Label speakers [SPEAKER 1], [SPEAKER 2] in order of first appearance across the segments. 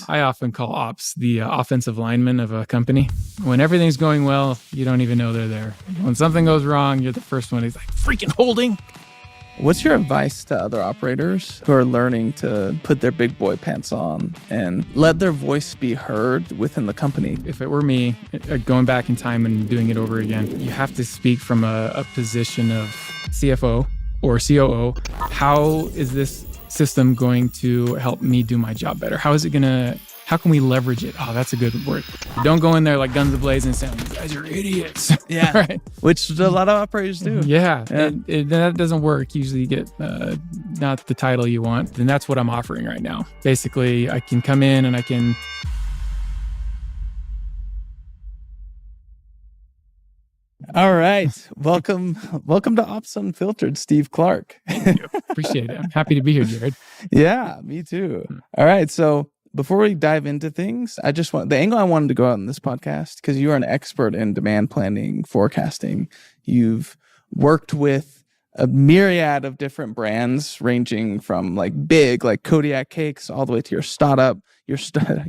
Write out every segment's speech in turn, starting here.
[SPEAKER 1] I often call ops the offensive lineman of a company. When everything's going well, you don't even know they're there. When something goes wrong, you're the first one who's like, freaking holding.
[SPEAKER 2] What's your advice to other operators who are learning to put their big boy pants on and let their voice be heard within the company?
[SPEAKER 1] If it were me, going back in time and doing it over again, you have to speak from a position of CFO or COO. How is this system going to help me do my job better? How can we leverage it? Oh, that's a good word. Don't go in there like guns a-blazing and saying, you guys are idiots.
[SPEAKER 2] Yeah.
[SPEAKER 1] Right?
[SPEAKER 2] Which a lot of operators do.
[SPEAKER 1] Yeah. That doesn't work. Usually you get not the title you want. And that's what I'm offering right now. Basically, I can come in and I can...
[SPEAKER 2] All right. Welcome to Ops Unfiltered, Steve Clark.
[SPEAKER 1] Thank you. Appreciate it. I'm happy to be here, Jared.
[SPEAKER 2] Yeah, me too. All right. So before we dive into things, the angle I wanted to go out in this podcast, because you are an expert in demand planning, forecasting. You've worked with a myriad of different brands, ranging from big, like Kodiak cakes, all the way to your startup. Your startup.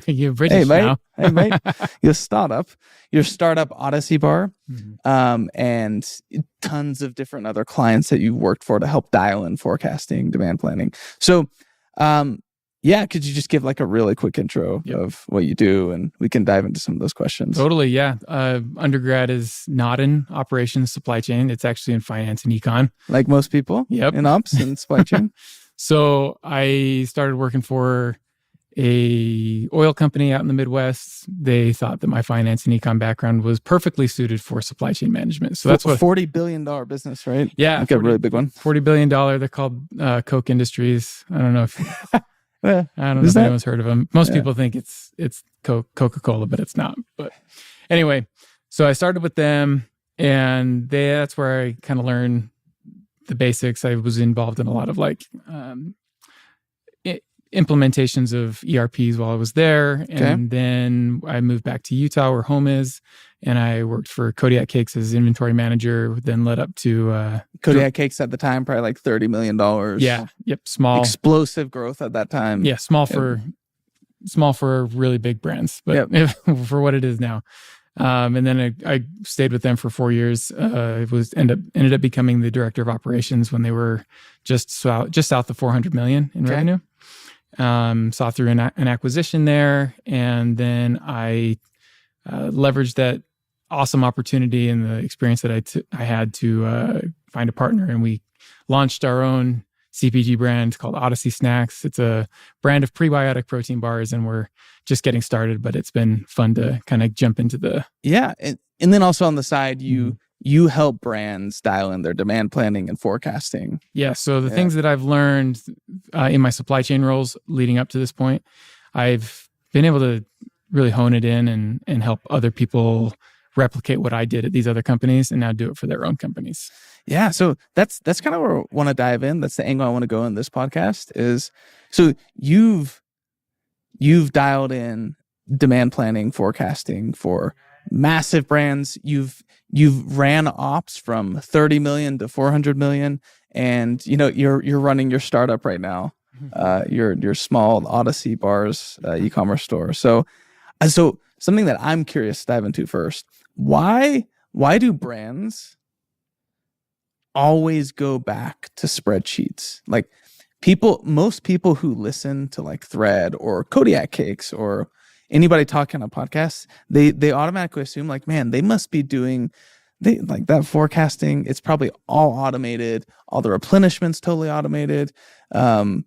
[SPEAKER 1] You're British now.
[SPEAKER 2] Hey, mate. Your startup Odyssey bar, and tons of different other clients that you've worked for to help dial in forecasting, demand planning. So, could you just give a really quick intro of what you do, and we can dive into some of those questions?
[SPEAKER 1] Totally, yeah. Undergrad is not in operations supply chain. It's actually in finance and econ.
[SPEAKER 2] Like most people in ops and supply chain.
[SPEAKER 1] So I started working for a oil company out in the Midwest. They thought that my finance and econ background was perfectly suited for supply chain management. So that's what
[SPEAKER 2] $40 billion business, right?
[SPEAKER 1] Yeah,
[SPEAKER 2] a really big one.
[SPEAKER 1] $40 billion. They're called Koch Industries. I don't know if I don't know if anyone's heard of them. Most people think it's Coca-Cola, but it's not. But anyway, so I started with them, and that's where I kind of learned the basics. I was involved in a lot of implementations of ERPs while I was there. And then I moved back to Utah where home is. And I worked for Kodiak Cakes as inventory manager, then led up to...
[SPEAKER 2] Kodiak Cakes at the time, probably $30 million.
[SPEAKER 1] Yeah. Yep. Small.
[SPEAKER 2] Explosive growth at that time.
[SPEAKER 1] Yeah. Small for really big brands, but for what it is now. And then I stayed with them for 4 years. Ended up becoming the director of operations when they were just south of 400 million in revenue. Saw through an acquisition there, and then I leveraged that awesome opportunity and the experience that I had to find a partner, and we launched our own CPG brand called Odyssey Snacks. It's a brand of prebiotic protein bars, and we're just getting started, but it's been fun to kind of jump into the...
[SPEAKER 2] Yeah. And then also on the side, you help brands dial in their demand planning and forecasting.
[SPEAKER 1] Yeah. So the things that I've learned in my supply chain roles leading up to this point, I've been able to really hone it in and help other people replicate what I did at these other companies and now do it for their own companies.
[SPEAKER 2] Yeah. So that's kind of where I want to dive in. That's the angle I want to go in this podcast is, so you've dialed in demand planning, forecasting for massive brands. You've ran ops from 30 million to 400 million, and you're running your startup right now, your small Odyssey bars e-commerce store. So something that I'm curious to dive into first: why do brands always go back to spreadsheets? Most people who listen to Thread or Kodiak Cakes or anybody talking on podcasts, they automatically assume man, they must be doing that forecasting. It's probably all automated. All the replenishment's totally automated. And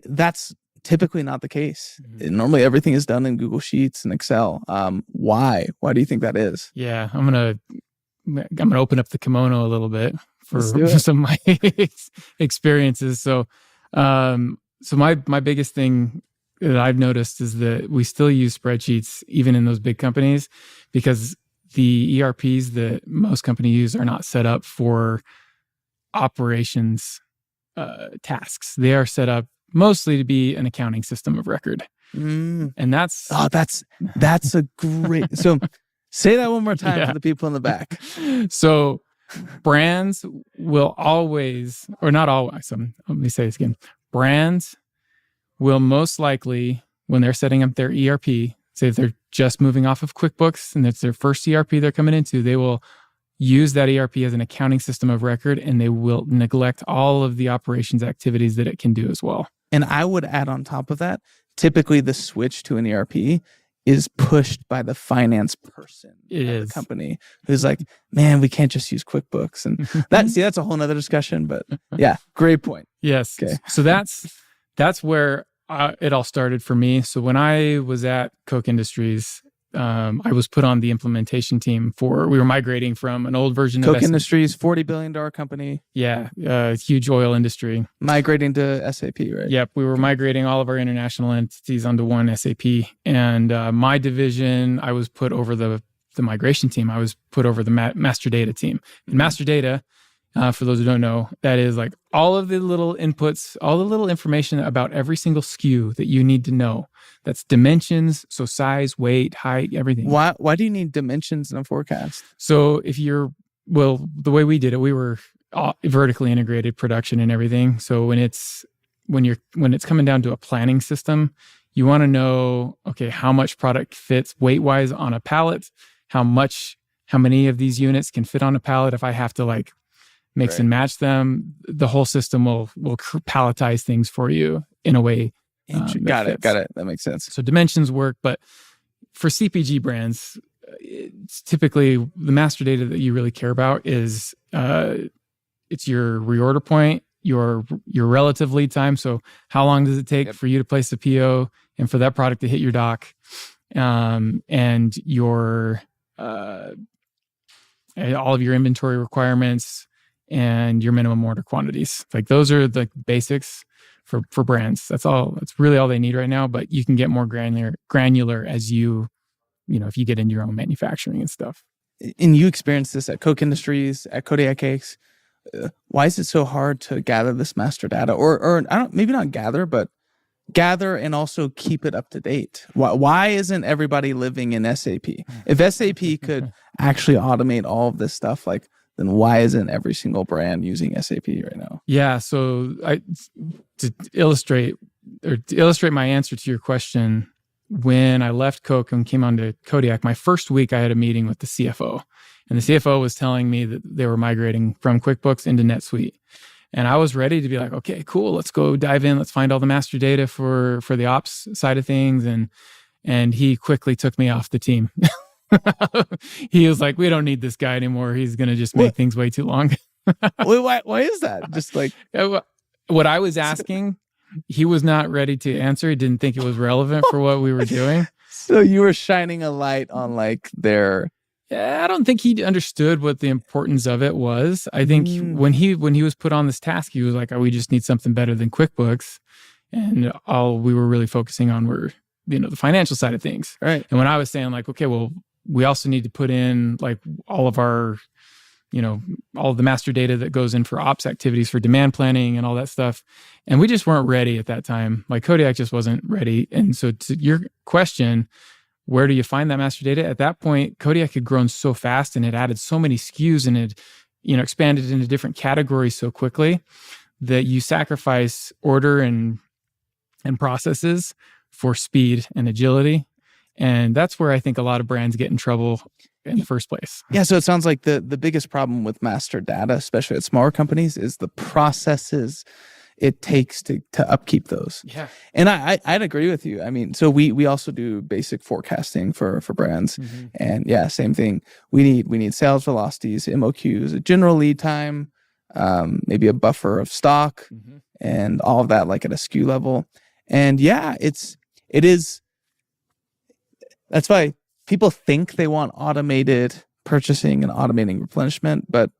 [SPEAKER 2] that's typically not the case. Normally everything is done in Google Sheets and Excel. Why do you think that is?
[SPEAKER 1] Yeah, I'm gonna open up the kimono a little bit for some of my experiences. So my biggest thing that I've noticed is that we still use spreadsheets even in those big companies, because the ERPs that most companies use are not set up for operations tasks. They are set up mostly to be an accounting system of record. And that's a great... So say that one more time for the people in the back. So brands will always, or not always, let me say this again. Brands will most likely, when they're setting up their ERP, say if they're just moving off of QuickBooks and it's their first ERP they're coming into, they will use that ERP as an accounting system of record, and they will neglect all of the operations activities that it can do as well.
[SPEAKER 2] And I would add on top of that, typically the switch to an ERP is pushed by the finance person at the company who's like, man, we can't just use QuickBooks. And that's a whole nother discussion, but yeah, great point.
[SPEAKER 1] Yes. Okay. So that's where it all started for me. So when I was at Koch Industries, I was put on the implementation team we were migrating from an old version of
[SPEAKER 2] Koch Industries, $40 billion company.
[SPEAKER 1] Yeah, huge oil industry.
[SPEAKER 2] Migrating to SAP, right?
[SPEAKER 1] Yep, we were migrating all of our international entities onto one SAP. And my division, I was put over the migration team. I was put over the master data team. And master data, for those who don't know, that is like all of the little inputs, all the little information about every single SKU that you need to know. That's dimensions, so size, weight, height, everything.
[SPEAKER 2] Why do you need dimensions in a forecast?
[SPEAKER 1] So the way we did it, we were vertically integrated production and everything. So when it's coming down to a planning system, you want to know, okay, how much product fits weight-wise on a pallet, how many of these units can fit on a pallet. If I have to like mix and match them, the whole system will palletize things for you in a way. Got it. That makes sense. So dimensions work, but for CPG brands, it's typically the master data that you really care about is it's your reorder point, your relative lead time. So how long does it take for you to place a PO and for that product to hit your dock, and your all of your inventory requirements and your minimum order quantities. Like those are the basics for brands. That's really all they need right now, but you can get more granular as if you get into your own manufacturing and stuff.
[SPEAKER 2] And you experienced this at Koch Industries, at Kodiak. Why is it so hard to gather this master data, or maybe not gather, but gather and also keep it up to date? Why isn't everybody living in SAP? If SAP could actually automate all of this stuff, then why isn't every single brand using SAP right now?
[SPEAKER 1] Yeah. So to illustrate my answer to your question, when I left Koch and came on to Kodiak, my first week I had a meeting with the CFO. And the CFO was telling me that they were migrating from QuickBooks into NetSuite. And I was ready to be like, okay, cool, let's go dive in. Let's find all the master data for the ops side of things. And he quickly took me off the team. He was like, we don't need this guy anymore. He's going to just make things way too long.
[SPEAKER 2] Wait, why is that? Just like
[SPEAKER 1] what I was asking, he was not ready to answer. He didn't think it was relevant for what we were doing.
[SPEAKER 2] So you were shining a light on their...
[SPEAKER 1] Yeah, I don't think he understood what the importance of it was. I think when he was put on this task, he was like, oh, we just need something better than QuickBooks. And all we were really focusing on were, the financial side of things.
[SPEAKER 2] Right.
[SPEAKER 1] And when I was saying okay, well, we also need to put in all of our, all of the master data that goes in for ops activities for demand planning and all that stuff. And we just weren't ready at that time. Kodiak just wasn't ready. And so to your question, where do you find that master data? At that point, Kodiak had grown so fast and had added so many SKUs and had, expanded into different categories so quickly that you sacrifice order and processes for speed and agility. And that's where I think a lot of brands get in trouble in the first place.
[SPEAKER 2] Yeah, so it sounds like the biggest problem with master data, especially at smaller companies, is the processes it takes to upkeep those.
[SPEAKER 1] Yeah.
[SPEAKER 2] And I'd agree with you. I mean, so we also do basic forecasting for brands. Mm-hmm. And yeah, same thing. We need sales velocities, MOQs, a general lead time, maybe a buffer of stock, and all of that at a SKU level. And yeah, it is. That's why people think they want automated purchasing and automating replenishment. But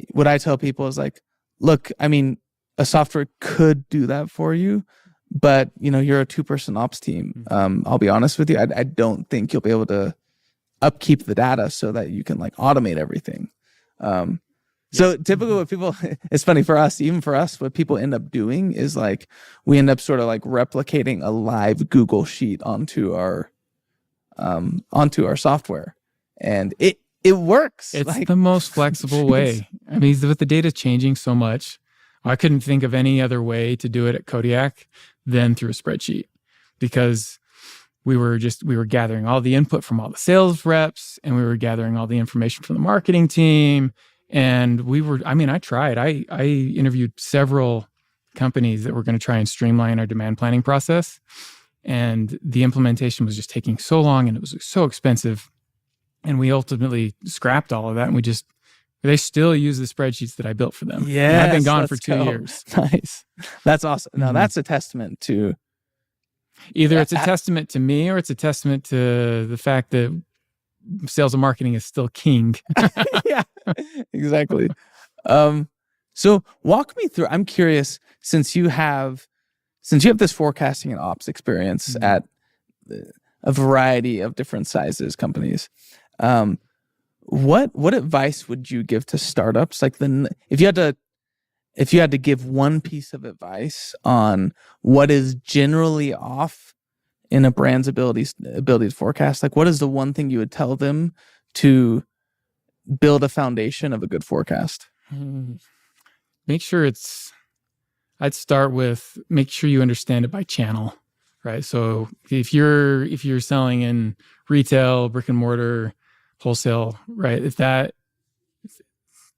[SPEAKER 2] what I tell people is look, I mean, a software could do that for you, but you're a 2-person ops team. I'll be honest with you. I don't think you'll be able to upkeep the data so that you can automate everything. So typically what people, it's funny for us, even for us, what people end up doing is we end up sort of replicating a live Google sheet onto our software, and it works.
[SPEAKER 1] It's the most flexible way. I mean, with the data changing so much, I couldn't think of any other way to do it at Kodiak then through a spreadsheet, because we were gathering all the input from all the sales reps, and we were gathering all the information from the marketing team. And I tried. I interviewed several companies that were going to try and streamline our demand planning process. And the implementation was just taking so long, and it was so expensive. And we ultimately scrapped all of that, and they still use the spreadsheets that I built for them.
[SPEAKER 2] Yeah,
[SPEAKER 1] I've been gone for 2 years.
[SPEAKER 2] Nice. That's awesome. Now that's a testament to
[SPEAKER 1] either it's a testament to me, or it's a testament to the fact that sales and marketing is still king.
[SPEAKER 2] Yeah, exactly. So walk me through. I'm curious, since you have this forecasting and ops experience at a variety of different sizes companies, what advice would you give to startups? Like, if you had to give one piece of advice on what is generally off in a brand's ability to forecast, like, what is the one thing you would tell them to build a foundation of a good forecast?
[SPEAKER 1] I'd start with make sure you understand it by channel, right? So if you're selling in retail, brick and mortar, wholesale, right?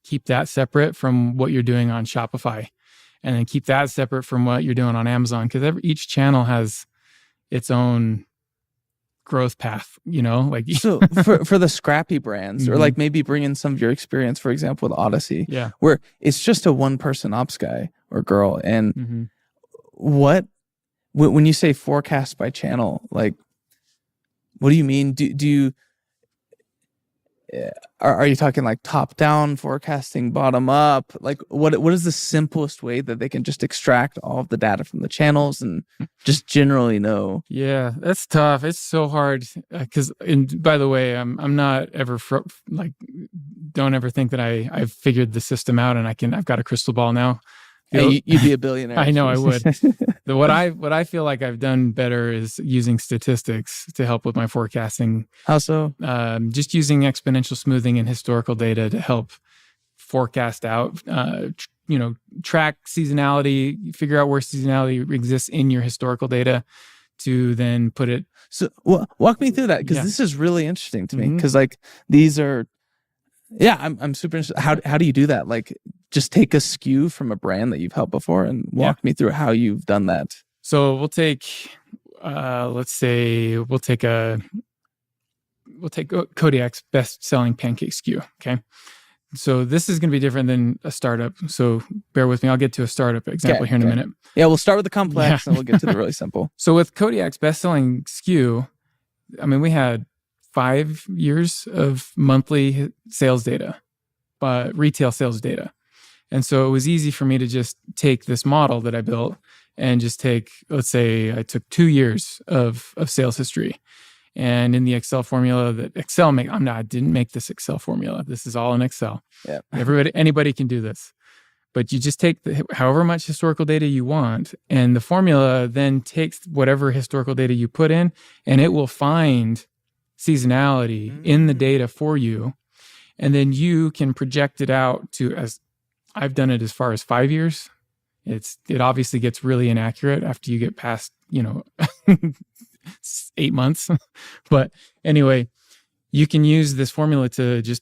[SPEAKER 1] Keep that separate from what you're doing on Shopify, and then keep that separate from what you're doing on Amazon, because each channel has its own growth path, like.
[SPEAKER 2] So for the scrappy brands, or like maybe bring in some of your experience, for example, with Odyssey, where it's just a one-person ops guy or girl, and when you say forecast by channel, like, what do you mean? Do you are you talking like top-down forecasting, bottom-up? Like, what is the simplest way that they can just extract all of the data from the channels and just generally know?
[SPEAKER 1] Yeah, that's tough. It's so hard because, by the way, I'm not ever don't ever think that I've figured the system out and I've got a crystal ball now.
[SPEAKER 2] Hey, you'd be a billionaire.
[SPEAKER 1] I know I would. What I feel like I've done better is using statistics to help with my forecasting.
[SPEAKER 2] How so?
[SPEAKER 1] Just using exponential smoothing and historical data to help forecast out, track seasonality, figure out where seasonality exists in your historical data, to then put it.
[SPEAKER 2] So walk me through that, because this is really interesting to me, because like these are. Yeah, I'm super interested. How do you do that? Like, just take a SKU from a brand that you've helped before and walk me through how you've done that.
[SPEAKER 1] So we'll take, Kodiak's best-selling pancake SKU. Okay, so this is going to be different than a startup. So bear with me. I'll get to a startup example here in a minute.
[SPEAKER 2] Yeah, we'll start with the complex and we'll get to the really simple.
[SPEAKER 1] So with Kodiak's best-selling SKU, we had 5 years of monthly sales data, retail sales data. And so it was easy for me to just take this model that I built and just let's say I took 2 years of sales history. And in the Excel formula that Excel I didn't make this Excel formula. This is all in Excel. Yeah. Anybody can do this. But you just take however much historical data you want, and the formula then takes whatever historical data you put in, and it will find seasonality in the data for you, and then you can project it out to, as I've done it, as far as 5 years. It obviously gets really inaccurate after you get past 8 months, but anyway, you can use this formula to just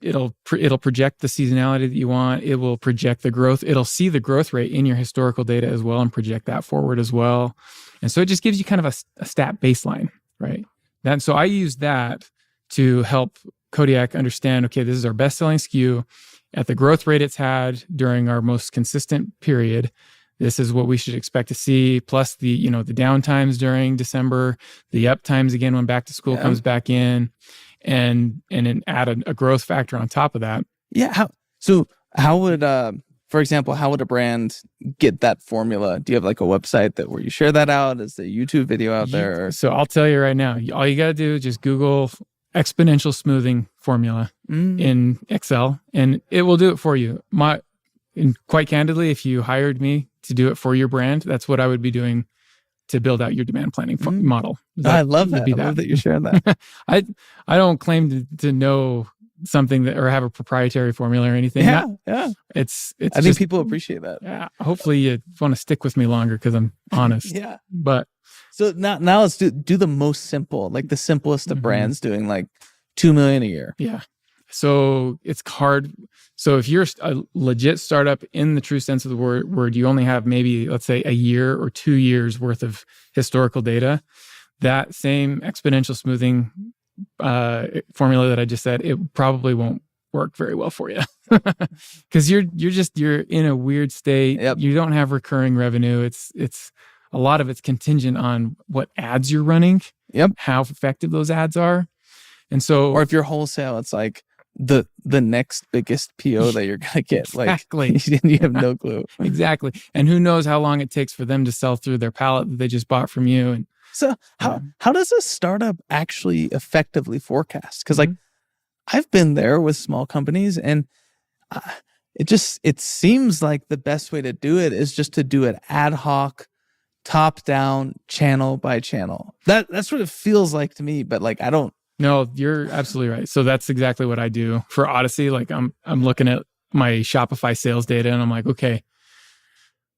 [SPEAKER 1] it'll project the seasonality that you want. It will project the growth. It'll see the growth rate in your historical data as well and project that forward as well, and so it just gives you kind of a stat baseline. Right. So I use that to help Kodiak understand, okay, this is our best-selling SKU at the growth rate it's had during our most consistent period. This is what we should expect to see, plus the downtimes during December, the up times again when back to school comes back in, and then add a growth factor on top of that.
[SPEAKER 2] Yeah. How would for example, how would a brand get that formula? Do you have like a website where you share that out? Is there a YouTube video out there?
[SPEAKER 1] So I'll tell you right now, all you got to do is just Google exponential smoothing formula in Excel, and it will do it for you. And quite candidly, if you hired me to do it for your brand, that's what I would be doing to build out your demand planning model.
[SPEAKER 2] I love that. I love that you're sharing that.
[SPEAKER 1] I don't claim to know something that, or have a proprietary formula or anything.
[SPEAKER 2] Yeah.
[SPEAKER 1] It's
[SPEAKER 2] I think people appreciate that.
[SPEAKER 1] Yeah. Hopefully you want to stick with me longer because I'm honest.
[SPEAKER 2] Yeah.
[SPEAKER 1] But
[SPEAKER 2] so now let's do the most simple, like the simplest of brands doing like 2 million a year.
[SPEAKER 1] Yeah. So it's hard. So if you're a legit startup in the true sense of the word, you only have maybe, let's say, a year or 2 years worth of historical data. That same exponential smoothing formula that I just said, it probably won't work very well for you because you're in a weird state.
[SPEAKER 2] Yep.
[SPEAKER 1] You don't have recurring revenue. It's a lot of it's contingent on what ads you're running.
[SPEAKER 2] Yep.
[SPEAKER 1] How effective those ads are. And so,
[SPEAKER 2] or if you're wholesale, it's like the next biggest PO that you're gonna get.
[SPEAKER 1] Exactly.
[SPEAKER 2] Like you have no clue.
[SPEAKER 1] Exactly. And who knows how long it takes for them to sell through their pallet that they just bought from you. And
[SPEAKER 2] so how does a startup actually effectively forecast? Because like I've been there with small companies, and it seems like the best way to do it is just to do it ad hoc, top down, channel by channel. That's what it feels like to me. But like I don't.
[SPEAKER 1] No, you're absolutely right. So that's exactly what I do for Odyssey. Like I'm looking at my Shopify sales data, and I'm like, okay,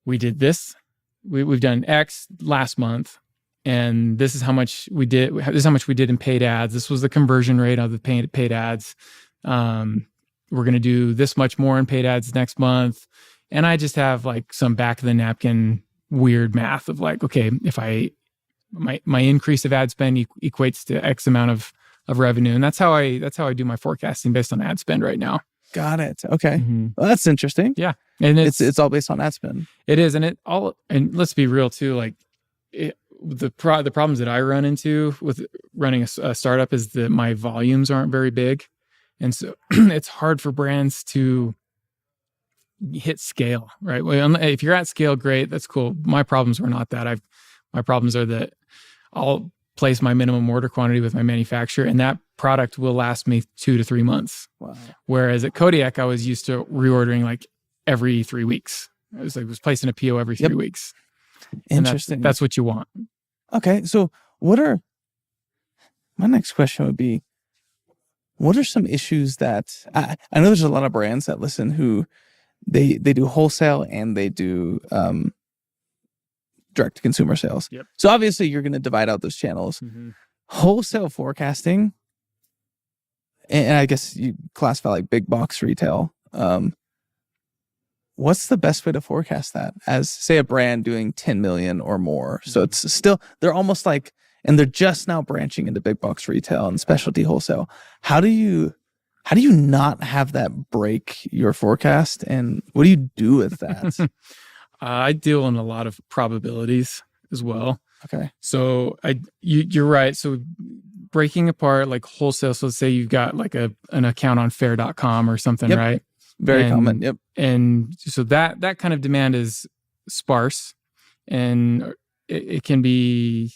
[SPEAKER 1] we did this. We've done X last month, and this is how much we did. This is how much we did in paid ads. This was the conversion rate of the paid ads. We're going to do this much more in paid ads next month. And I just have like some back of the napkin weird math of like, okay, if my increase of ad spend equates to X amount of revenue. And that's how I do my forecasting based on ad spend right now.
[SPEAKER 2] Got it. Okay. Well, that's interesting.
[SPEAKER 1] Yeah. And
[SPEAKER 2] it's all based on ad spend.
[SPEAKER 1] It is. And let's be real too. Like the problems that I run into with running a startup is that my volumes aren't very big. And so it's hard for brands to hit scale, right? Well, if you're at scale, great. That's cool. My problems are not that. My problems are that I'll place my minimum order quantity with my manufacturer, and that product will last me 2 to 3 months.
[SPEAKER 2] Wow.
[SPEAKER 1] Whereas at Kodiak, I was used to reordering like every 3 weeks. I was placing a PO every 3 weeks.
[SPEAKER 2] Interesting.
[SPEAKER 1] That's what you want.
[SPEAKER 2] Okay. So my next question would be, what are some issues that, I know there's a lot of brands that listen who they do wholesale and they do direct to consumer sales.
[SPEAKER 1] Yep.
[SPEAKER 2] So obviously you're going to divide out those channels. Wholesale forecasting, and I guess you classify like big box retail. What's the best way to forecast that as, say, a brand doing 10 million or more? So it's still, they're almost like, and they're just now branching into big box retail and specialty wholesale. How do you not have that break your forecast? And what do you do with that?
[SPEAKER 1] I deal in a lot of probabilities as well.
[SPEAKER 2] Okay.
[SPEAKER 1] So you're right. So breaking apart like wholesale. So let's say you've got like an account on fair.com or something, right?
[SPEAKER 2] Very common. Yep.
[SPEAKER 1] And so that kind of demand is sparse, and it can be,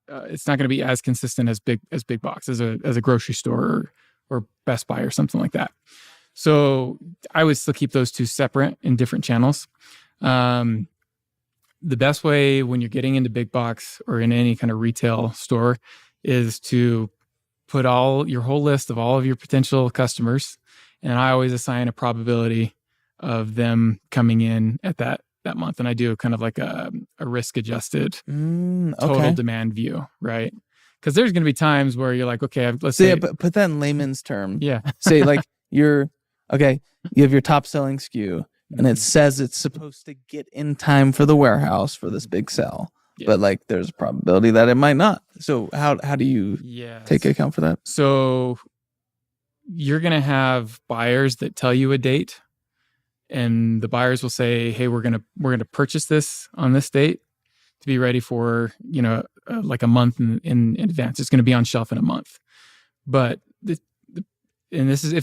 [SPEAKER 1] it's not going to be as consistent as big box as a grocery store or Best Buy or something like that. So I would still keep those two separate in different channels. The best way when you're getting into big box or in any kind of retail store is to put your whole list of all of your potential customers. And I always assign a probability of them coming in at that month. And I do kind of like a risk adjusted total demand view, right? Because there's going to be times where you're like, okay, let's say.
[SPEAKER 2] Yeah, but put that in layman's term.
[SPEAKER 1] Yeah.
[SPEAKER 2] Say like you have your top selling SKU. And it says it's supposed to get in time for the warehouse for this big sell. Yeah. But like there's a probability that it might not. So how do you take account for that?
[SPEAKER 1] So you're going to have buyers that tell you a date, and the buyers will say, hey, we're going to purchase this on this date to be ready for, like a month in advance. It's going to be on shelf in a month. But if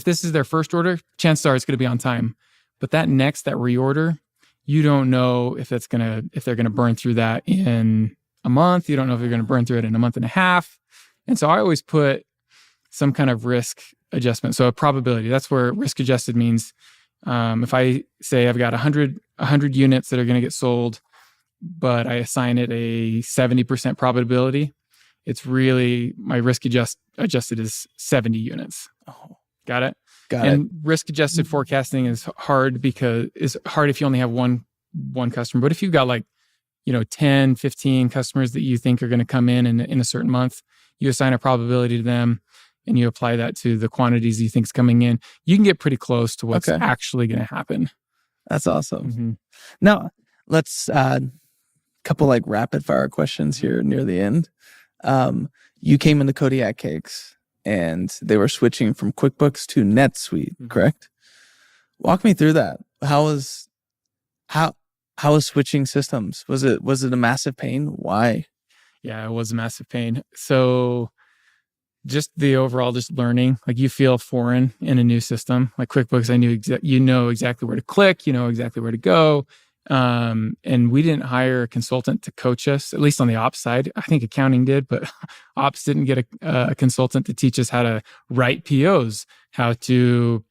[SPEAKER 1] this is their first order, chances are it's going to be on time. But that reorder, you don't know if they're gonna burn through that in a month. You don't know if they're gonna burn through it in a month and a half. And so I always put some kind of risk adjustment. So a probability. That's where risk adjusted means if I say I've got 100 units that are gonna get sold, but I assign it a 70% probability, it's really my risk adjusted is 70 units.
[SPEAKER 2] Oh.
[SPEAKER 1] Got it.
[SPEAKER 2] Got it.
[SPEAKER 1] Risk adjusted forecasting is hard if you only have one customer. But if you've got 10, 15 customers that you think are going to come in a certain month, you assign a probability to them and you apply that to the quantities you think is coming in, you can get pretty close to what's actually going to happen.
[SPEAKER 2] That's awesome. Now, let's couple rapid fire questions here near the end. You came into Kodiak Cakes and they were switching from QuickBooks to NetSuite, correct? Walk me through that. How was switching systems? Was it a massive pain? Why?
[SPEAKER 1] Yeah, it was a massive pain. So just the overall learning, you feel foreign in a new system. Like QuickBooks, I knew you know exactly where to click, you know exactly where to go. And we didn't hire a consultant to coach us, at least on the ops side. I think accounting did, but ops didn't get a consultant to teach us how to write POs, how to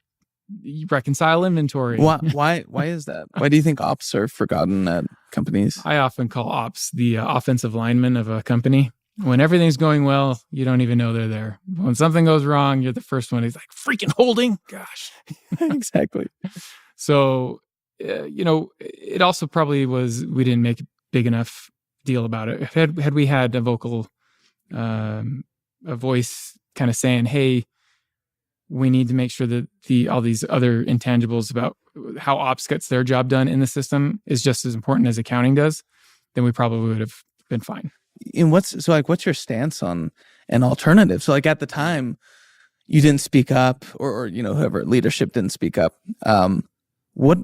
[SPEAKER 1] reconcile inventory.
[SPEAKER 2] Why is that? Why do you think ops are forgotten at companies?
[SPEAKER 1] I often call ops the offensive lineman of a company. When everything's going well, you don't even know they're there. When something goes wrong, you're the first one. He's like, freaking holding. Gosh.
[SPEAKER 2] Exactly.
[SPEAKER 1] So, it also probably was, we didn't make a big enough deal about it. Had we had a voice kind of saying, hey, we need to make sure that all these other intangibles about how ops gets their job done in the system is just as important as accounting does, then we probably would have been fine.
[SPEAKER 2] And what's your stance on an alternative? So at the time, you didn't speak up, or whoever leadership didn't speak up. What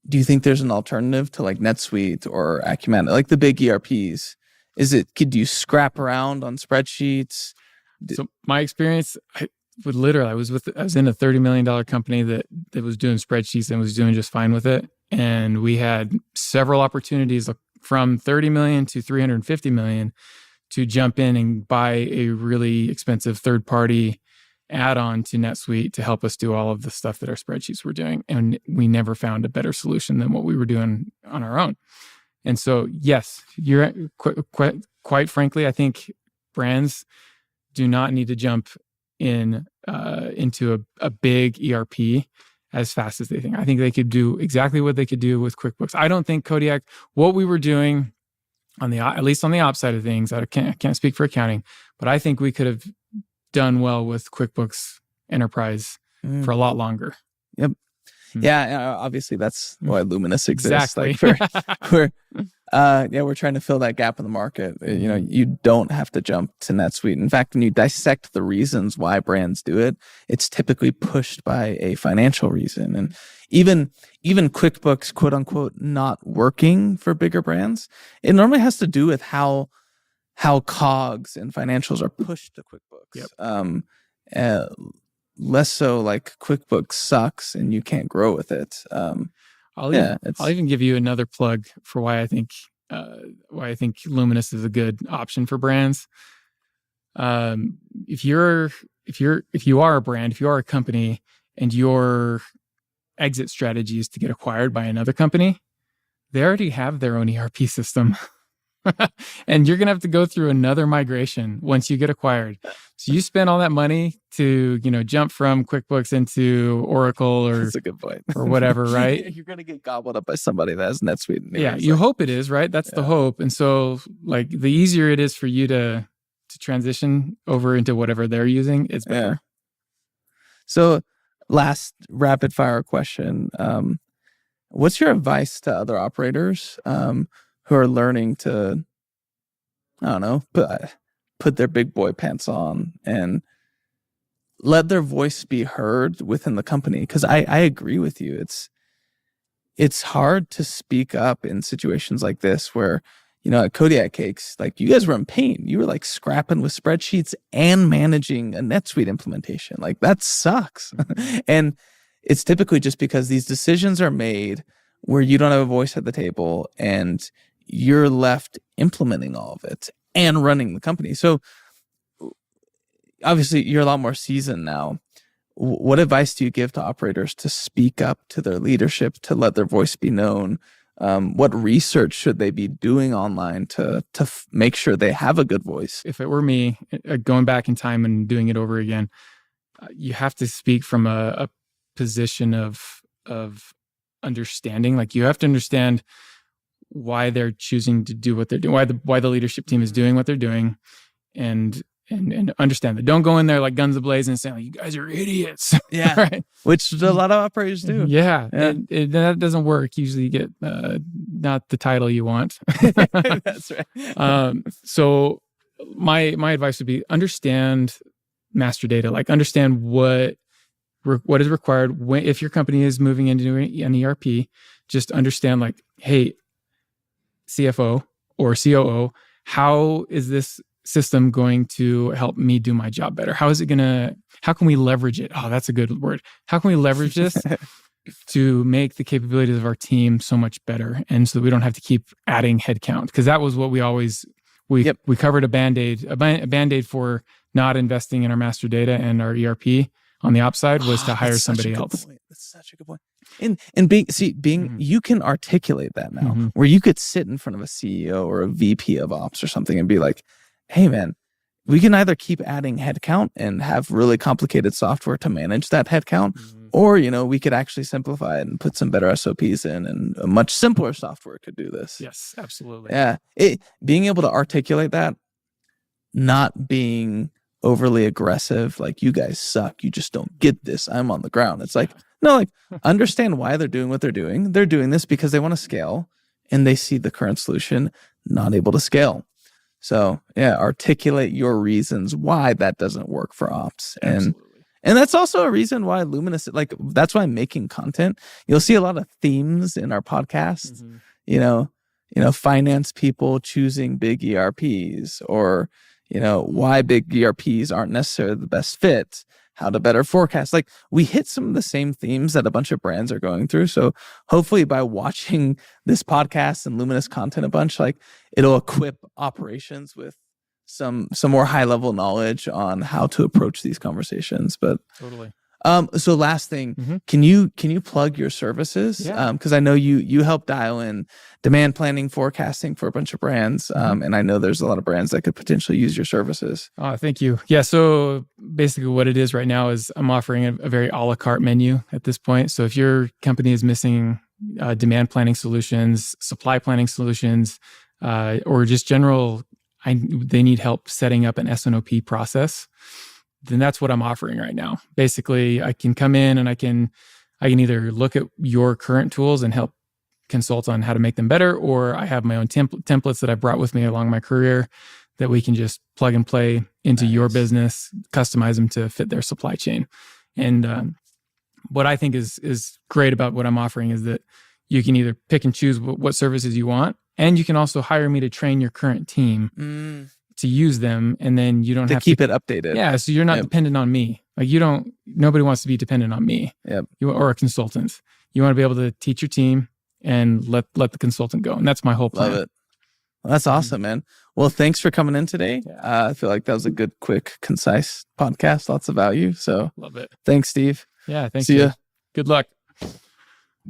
[SPEAKER 2] do you think there's an alternative to NetSuite or Acumen, the big ERPs? Could you scrap around on spreadsheets?
[SPEAKER 1] So my experience, I was in a $30 million company that was doing spreadsheets and was doing just fine with it. And we had several opportunities from 30 million to 350 million to jump in and buy a really expensive third-party add-on to NetSuite to help us do all of the stuff that our spreadsheets were doing. And we never found a better solution than what we were doing on our own. And so, yes, you're quite frankly, I think brands do not need to jump into a big ERP as fast as they think. I think they could do exactly what they could do with QuickBooks. I don't think Kodiak, what we were doing at least on the ops side of things, I can't speak for accounting, but I think we could have done well with QuickBooks Enterprise for a lot longer.
[SPEAKER 2] Yep. Yeah, obviously that's why Luminous exists.
[SPEAKER 1] Exactly.
[SPEAKER 2] We're trying to fill that gap in the market. You don't have to jump to NetSuite. In fact, when you dissect the reasons why brands do it, it's typically pushed by a financial reason. And even QuickBooks, quote unquote, not working for bigger brands, it normally has to do with how COGS and financials are pushed to QuickBooks.
[SPEAKER 1] Yep.
[SPEAKER 2] Less so QuickBooks sucks and you can't grow with it.
[SPEAKER 1] I'll even give you another plug for why I think Luminous is a good option for brands. If you are a brand, if you are a company, and your exit strategy is to get acquired by another company, they already have their own ERP system. And you're going to have to go through another migration once you get acquired. So you spend all that money to, jump from QuickBooks into Oracle
[SPEAKER 2] That's a good point.
[SPEAKER 1] or whatever, right?
[SPEAKER 2] You're going to get gobbled up by somebody that has NetSuite.
[SPEAKER 1] Yeah, you hope it is, right? That's the hope. And so the easier it is for you to transition over into whatever they're using, it's better.
[SPEAKER 2] Yeah. So last rapid fire question. What's your advice to other operators who are learning to, I don't know, put their big boy pants on and let their voice be heard within the company? Because I agree with you. It's hard to speak up in situations like this where, at Kodiak Cakes, you guys were in pain. You were scrapping with spreadsheets and managing a NetSuite implementation. That sucks. And it's typically just because these decisions are made where you don't have a voice at the table and you're left implementing all of it and running the company. So obviously you're a lot more seasoned now. What advice do you give to operators to speak up to their leadership, to let their voice be known? What research should they be doing online to make sure they have a good voice?
[SPEAKER 1] If it were me, going back in time and doing it over again, you have to speak from a position of understanding. Like you have to understand why they're choosing to do what they're doing, why the leadership team is doing what they're doing, and understand that. Don't go in there like guns ablaze and say, "You guys are idiots."
[SPEAKER 2] Yeah,
[SPEAKER 1] right?
[SPEAKER 2] Which a lot of operators do.
[SPEAKER 1] Yeah. That doesn't work. Usually, you get not the title you want.
[SPEAKER 2] That's right.
[SPEAKER 1] So my advice would be understand master data. Like understand what is required if your company is moving into an ERP. Just understand, like, hey, CFO or COO, how is this system going to help me do my job better? How can we leverage it? Oh, that's a good word. How can we leverage this to make the capabilities of our team so much better? And so we don't have to keep adding headcount, because that was what we covered a Band-Aid for not investing in our master data and our ERP on the ops side was to hire somebody else.
[SPEAKER 2] That's such a good point. And being you can articulate that now, where you could sit in front of a CEO or a VP of ops or something and be like, hey man, we can either keep adding headcount and have really complicated software to manage that headcount, or we could actually simplify it and put some better SOPs in, and a much simpler software could do this.
[SPEAKER 1] Yes, absolutely.
[SPEAKER 2] Yeah. Being able to articulate that, not being overly aggressive, like, you guys suck, you just don't get this, I'm on the ground. It's like, no, like, understand why they're doing what they're doing. They're doing this because they want to scale, and they see the current solution not able to scale. So yeah, articulate your reasons why that doesn't work for ops. And that's also a reason why Luminous, like, that's why I'm making content. You'll see a lot of themes in our podcast, finance people choosing big ERPs, or, why big ERPs aren't necessarily the best fit, how to better forecast. Like, we hit some of the same themes that a bunch of brands are going through. So hopefully by watching this podcast and Luminous content a bunch, like, it'll equip operations with some more high level knowledge on how to approach these conversations. But
[SPEAKER 1] totally.
[SPEAKER 2] So last thing, can you plug your services?
[SPEAKER 1] Yeah.
[SPEAKER 2] Because I know you help dial in demand planning, forecasting for a bunch of brands, and I know there's a lot of brands that could potentially use your services.
[SPEAKER 1] Oh, thank you. Yeah. So basically, what it is right now is I'm offering a very a la carte menu at this point. So if your company is missing demand planning solutions, supply planning solutions, or just general, they need help setting up an S&OP process, then that's what I'm offering right now. Basically, I can come in and I can either look at your current tools and help consult on how to make them better, or I have my own templates that I brought with me along my career that we can just plug and play into your business, customize them to fit their supply chain. And what I think is great about what I'm offering is that you can either pick and choose what services you want, and you can also hire me to train your current team to use them, and then you don't have to
[SPEAKER 2] keep it updated.
[SPEAKER 1] Yeah, so you're not dependent on me. Like, nobody wants to be dependent on me.
[SPEAKER 2] Yep.
[SPEAKER 1] Or a consultant. You want to be able to teach your team and let the consultant go. And that's my whole plan.
[SPEAKER 2] Love it. Well, that's awesome, man. Well, thanks for coming in today. Yeah. I feel like that was a good, quick, concise podcast. Lots of value. So
[SPEAKER 1] love it.
[SPEAKER 2] Thanks, Steve.
[SPEAKER 1] Yeah, thanks.
[SPEAKER 2] See ya.
[SPEAKER 1] Good luck.